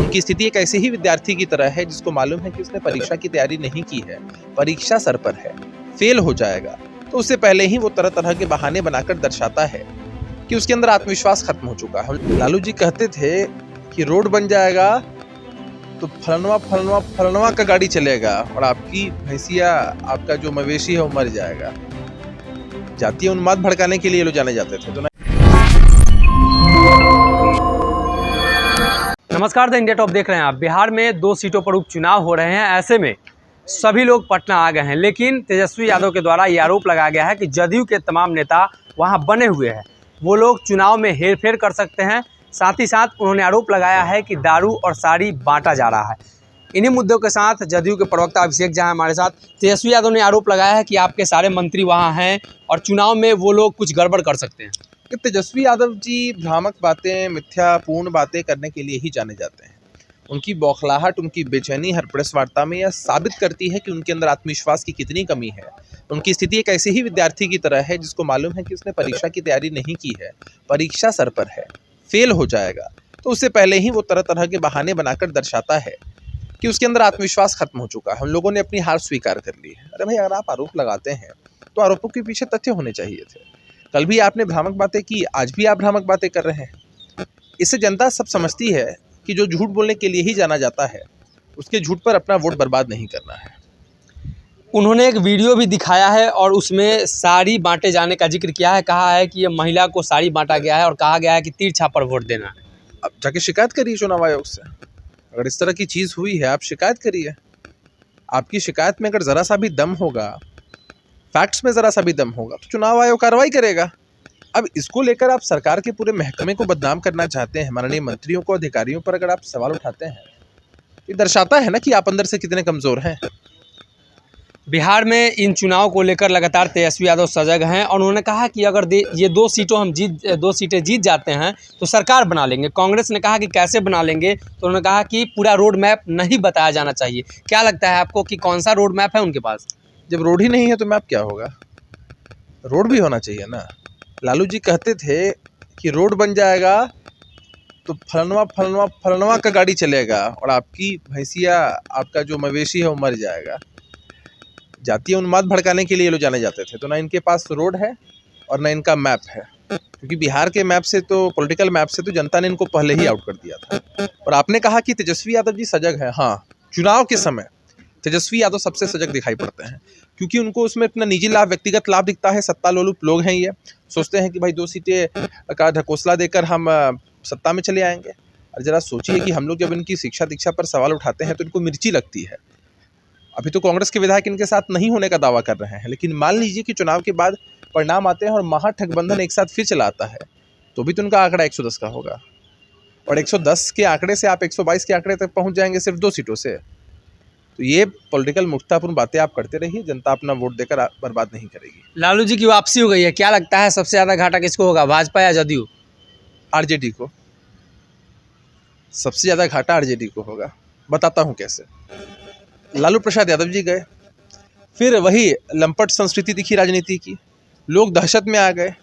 उनकी स्थिति एक ऐसे ही विद्यार्थी की तरह है जिसको मालूम है कि उसने परीक्षा की तैयारी नहीं की है, परीक्षा सर पर है, फेल हो जाएगा, तो उससे पहले ही वो तरह तरह के बहाने बनाकर दर्शाता है कि उसके अंदर आत्मविश्वास खत्म हो चुका है। लालू जी कहते थे कि रोड बन जाएगा तो फलनवा फलनवा फलनवा का गाड़ी चलेगा और आपकी भैंसिया, आपका जो मवेशी है वो मर जाएगा। जातीय उन्माद भड़काने के लिए लोग जाने जाते थे। तो नमस्कार, द इंडिया टॉप देख रहे हैं आप। बिहार में 2 सीटों पर उपचुनाव हो रहे हैं। ऐसे में सभी लोग पटना आ गए हैं, लेकिन तेजस्वी यादव के द्वारा ये आरोप लगाया गया है कि जदयू के तमाम नेता वहां बने हुए हैं, वो लोग चुनाव में हेरफेर कर सकते हैं। साथ ही साथ उन्होंने आरोप लगाया है कि दारू और साड़ी बांटा जा रहा है। इन्हीं मुद्दों के साथ जदयू के प्रवक्ता अभिषेक झा हमारे साथ। तेजस्वी यादव ने आरोप लगाया है कि आपके सारे मंत्री वहाँ हैं और चुनाव में वो लोग कुछ गड़बड़ कर सकते हैं। तेजस्वी यादव जी भ्रामक बातें, मिथ्यापूर्ण बातें करने के लिए ही जाने जाते हैं। उनकी बौखलाहट, उनकी बेचैनी हर प्रेस वार्ता में यह साबित करती है कि उनके अंदर आत्मविश्वास की कितनी कमी है। उनकी स्थिति एक ऐसे ही विद्यार्थी की तरह है जिसको मालूम है कि उसने परीक्षा की तैयारी नहीं की है, परीक्षा सर पर है, फेल हो जाएगा, तो उससे पहले ही वो तरह तरह के बहाने बनाकर दर्शाता है कि उसके अंदर आत्मविश्वास खत्म हो चुका है। हम लोगों ने अपनी हार स्वीकार कर ली है। अरे भाई, अगर आप आरोप लगाते हैं तो आरोपों के पीछे तथ्य होने चाहिए थे। कल भी आपने भ्रामक बातें की, आज भी आप भ्रामक बातें कर रहे हैं। इससे जनता सब समझती है कि जो झूठ बोलने के लिए ही जाना जाता है, उसके झूठ पर अपना वोट बर्बाद नहीं करना है। उन्होंने एक वीडियो भी दिखाया है और उसमें साड़ी बांटे जाने का जिक्र किया है। कहा है कि ये महिला को साड़ी बांटा गया है और कहा गया है कि तीर छाप पर वोट देना है। अब जाके शिकायत करिए चुनाव आयोग से। अगर इस तरह की चीज़ हुई है, आप शिकायत करिए। आपकी शिकायत में अगर ज़रा सा भी दम होगा, फैक्ट्स में ज़रा सा भी दम होगा, तो चुनाव आयोग कार्रवाई करेगा। अब इसको लेकर आप सरकार के पूरे महकमे को बदनाम करना चाहते हैं, माननीय मंत्रियों को, अधिकारियों पर अगर आप सवाल उठाते हैं, ये दर्शाता है ना कि आप अंदर से कितने कमज़ोर हैं। बिहार में इन चुनाव को लेकर लगातार तेजस्वी यादव सजग हैं और उन्होंने कहा कि अगर ये 2 सीटें जीत जाते हैं तो सरकार बना लेंगे। कांग्रेस ने कहा कि कैसे बना लेंगे, तो उन्होंने कहा कि पूरा रोड मैप नहीं बताया जाना चाहिए। क्या लगता है आपको कि कौन सा रोड मैप है उनके पास? जब रोड ही नहीं है तो मैप क्या होगा? रोड भी होना चाहिए ना। लालू जी कहते थे कि रोड बन जाएगा तो फलनवा फलनवा फलनवा का गाड़ी चलेगा और आपकी भैंसिया, आपका जो मवेशी है वो मर जाएगा। जातीय उन्माद भड़काने के लिए लोग जाने जाते थे। तो ना इनके पास रोड है और ना इनका मैप है, क्योंकि बिहार के मैप से, तो पॉलिटिकल मैप से तो जनता ने इनको पहले ही आउट कर दिया था। और आपने कहा कि तेजस्वी यादव जी सजग हैं। हाँ, चुनाव के समय तेजस्वी यादव सबसे सजग दिखाई पड़ते हैं, क्योंकि उनको उसमें अपना निजी लाभ, व्यक्तिगत लाभ दिखता है। सत्ता लोलुप लोग हैं, ये सोचते हैं कि भाई 2 सीटें का ढकोसला देकर हम सत्ता में चले आएंगे। और जरा सोचिए कि हम लोग जब इनकी शिक्षा दीक्षा पर सवाल उठाते हैं तो इनको मिर्ची लगती है। अभी तो कांग्रेस के विधायक इनके साथ नहीं होने का दावा कर रहे हैं, लेकिन मान लीजिए कि चुनाव के बाद परिणाम आते हैं और महागठबंधन एक साथ फिर चला आता है, तो भी तो उनका आंकड़ा 110 का होगा। और 110 के आंकड़े से आप 122 के आंकड़े तक पहुंच जाएंगे सिर्फ 2 सीटों से। तो ये पॉलिटिकल मूर्खतापूर्ण बातें आप करते रहिए, जनता अपना वोट देकर बर्बाद नहीं करेगी। लालू जी की वापसी हो गई है, क्या लगता है सबसे ज़्यादा घाटा किसको होगा, भाजपा या जदयू? आरजेडी को। सबसे ज़्यादा घाटा आरजेडी को होगा। बताता हूँ कैसे। लालू प्रसाद यादव जी गए, फिर वही लंपट संस्कृति दिखी राजनीति की, लोग दहशत में आ गए।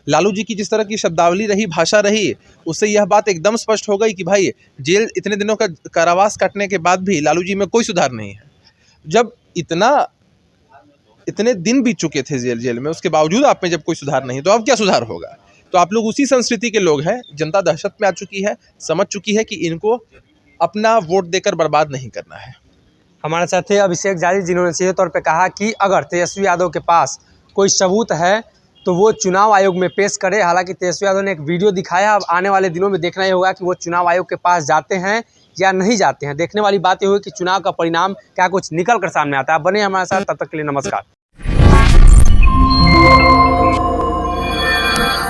लालू जी की जिस तरह की शब्दावली रही, भाषा रही, उससे यह बात एकदम स्पष्ट हो गई कि भाई जेल, इतने दिनों का कारावास काटने के बाद भी लालू जी में कोई सुधार नहीं है। जब इतने दिन बीत चुके थे जेल में, उसके बावजूद आप में जब कोई सुधार नहीं, तो अब क्या सुधार होगा? तो आप लोग उसी संस्कृति के लोग हैं। जनता दहशत में आ चुकी है, समझ चुकी है कि इनको अपना वोट देकर बर्बाद नहीं करना है। हमारे साथ थे अभिषेक झा जी, जिन्होंने सीधे तौर पे कहा कि अगर तेजस्वी यादव के पास कोई सबूत है तो वो चुनाव आयोग में पेश करे। हालांकि तेजस्वी यादव ने एक वीडियो दिखाया, अब आने वाले दिनों में देखना ही होगा कि वो चुनाव आयोग के पास जाते हैं या नहीं जाते हैं। देखने वाली बात ये हुई कि चुनाव का परिणाम क्या कुछ निकल कर सामने आता है। बने हमारे साथ, तब तक के लिए नमस्कार।